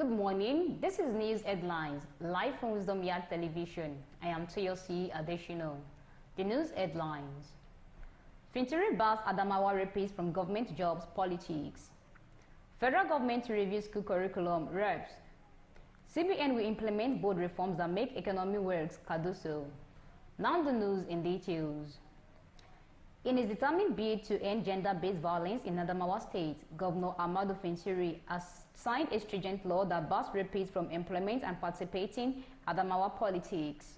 Good morning. This is News Headlines, live from Wisdom Yard Television. I am Toyosi Adeshino. The news headlines. Fintiri bars Adamawa rapist from government jobs politics. Federal government to review school curriculum reps. CBN will implement board reforms that make economy works, Cardoso. Now the news in details. In his determined bid to end gender-based violence in Adamawa State, Governor Ahmadu Fintiri has signed a stringent law that bars rapists from employment and participating Adamawa politics.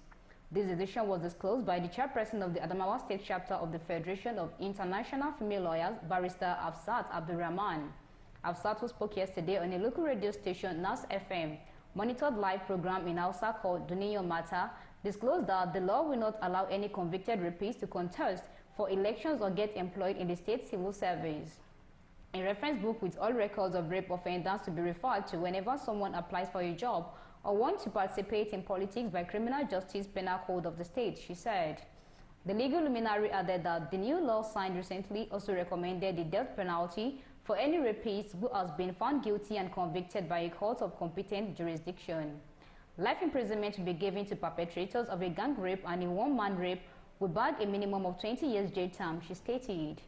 This decision was disclosed by the chairperson of the Adamawa State chapter of the Federation of International Female Lawyers, Barrister Afsat Abdulrahman. Afsat, who spoke yesterday on a local radio station, NAS FM, monitored live program in Hausa called Duniyo Mata, disclosed that the law will not allow any convicted rapist to contest for elections or get employed in the state civil service. A reference book with all records of rape offenders to be referred to whenever someone applies for a job or wants to participate in politics by Criminal Justice Penal Code of the state, she said. The legal luminary added that the new law signed recently also recommended the death penalty for any rapist who has been found guilty and convicted by a court of competent jurisdiction. Life imprisonment will be given to perpetrators of a gang rape and a one-man rape will bag a minimum of 20 years jail term, she stated.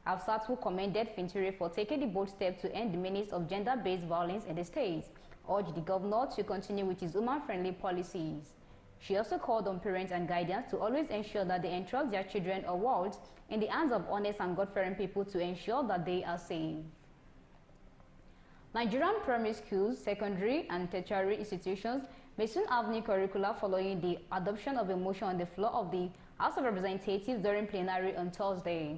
Afsat, who commended Fintiri for taking the bold step to end the menace of gender-based violence in the state, urged the governor to continue with his woman-friendly policies. She also called on parents and guardians to always ensure that they entrust their children or wards in the hands of honest and God-fearing people to ensure that they are safe. Nigerian primary schools, secondary and tertiary institutions may soon have new curricula following the adoption of a motion on the floor of the House of Representatives during plenary on Thursday.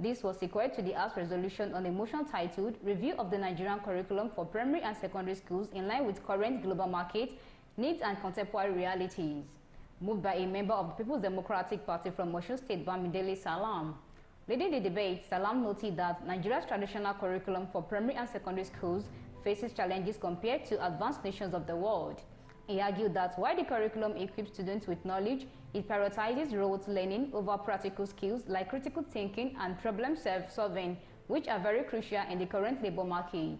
This was sequel to the House resolution on a motion titled Review of the Nigerian Curriculum for Primary and Secondary Schools in line with current global market needs and contemporary realities, moved by a member of the People's Democratic Party from Osun State, Bamidele Salam. Leading the debate, Salam noted that Nigeria's traditional curriculum for primary and secondary schools faces challenges compared to advanced nations of the world. He argued that while the curriculum equips students with knowledge, it prioritizes rote learning over practical skills like critical thinking and problem-solving, which are very crucial in the current labor market.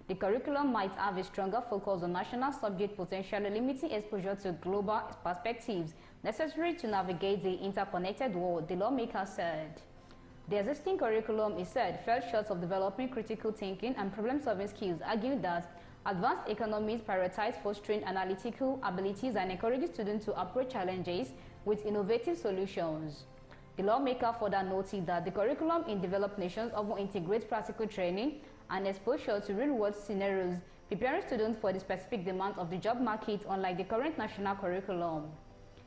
The curriculum might have a stronger focus on national subject, potentially limiting exposure to global perspectives necessary to navigate the interconnected world, the lawmaker said. The existing curriculum, he said, fell short of developing critical thinking and problem-solving skills, arguing that advanced economies prioritize fostering analytical abilities and encouraging students to approach challenges with innovative solutions. The lawmaker further noted that the curriculum in developed nations often integrates practical training and exposure to real-world scenarios, preparing students for the specific demands of the job market, unlike the current national curriculum.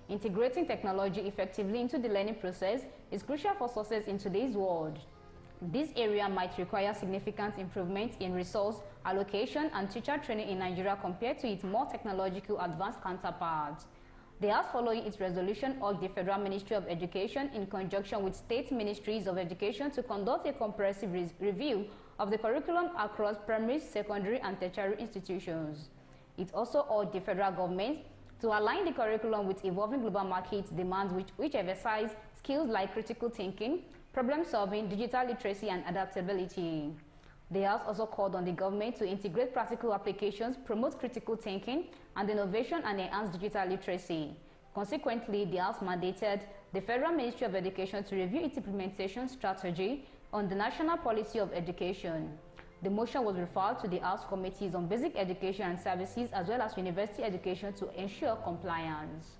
Integrating technology effectively into the learning process is crucial for success in today's world. This area might require significant improvement in resource allocation and teacher training in Nigeria compared to its more technological advanced counterparts. The House, following its resolution, urged the Federal Ministry of Education in conjunction with state ministries of education to conduct a comprehensive review of the curriculum across primary, secondary and tertiary institutions. It also urged the federal government to align the curriculum with evolving global market demands which emphasize skills like critical thinking, problem-solving, digital literacy and adaptability. The House also called on the government to integrate practical applications, promote critical thinking and innovation and enhance digital literacy. Consequently, the House mandated the Federal Ministry of Education to review its implementation strategy on the National Policy of Education. The motion was referred to the House Committees on Basic Education and Services as well as University Education to ensure compliance.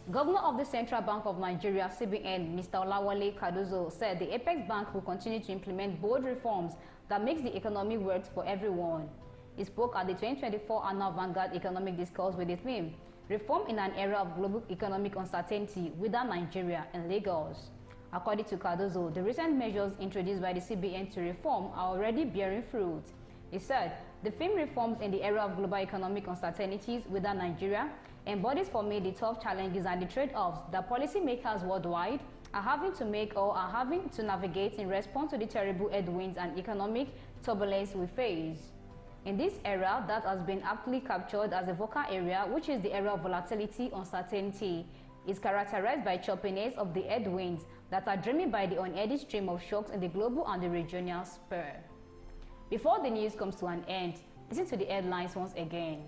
Governor of the Central Bank of Nigeria, CBN, Mr. Olawale Cardoso, said the Apex Bank will continue to implement bold reforms that makes the economy work for everyone. He spoke at the 2024 Annual Vanguard Economic Discourse with the theme, Reform in an Era of Global Economic Uncertainty within Nigeria and Lagos. According to Cardoso, the recent measures introduced by the CBN to reform are already bearing fruit. He said, the theme reforms in the era of global economic uncertainties within Nigeria embodies for me the tough challenges and the trade-offs that policymakers worldwide are having to make or are having to navigate in response to the terrible headwinds and economic turbulence we face. In this era that has been aptly captured as a vocal area, which is the era of volatility, uncertainty, is characterized by choppiness of the headwinds that are driven by the unending stream of shocks in the global and the regional sphere. Before the news comes to an end, Listen to the headlines once again.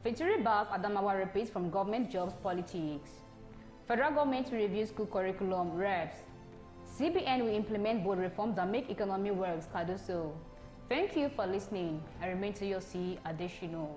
Victory bars Adamawa repeats from government jobs politics. Federal government will review school curriculum reps. CBN will implement board reforms that make economy work, Cardoso. Thank you for listening. I remain to your C. Adeshino.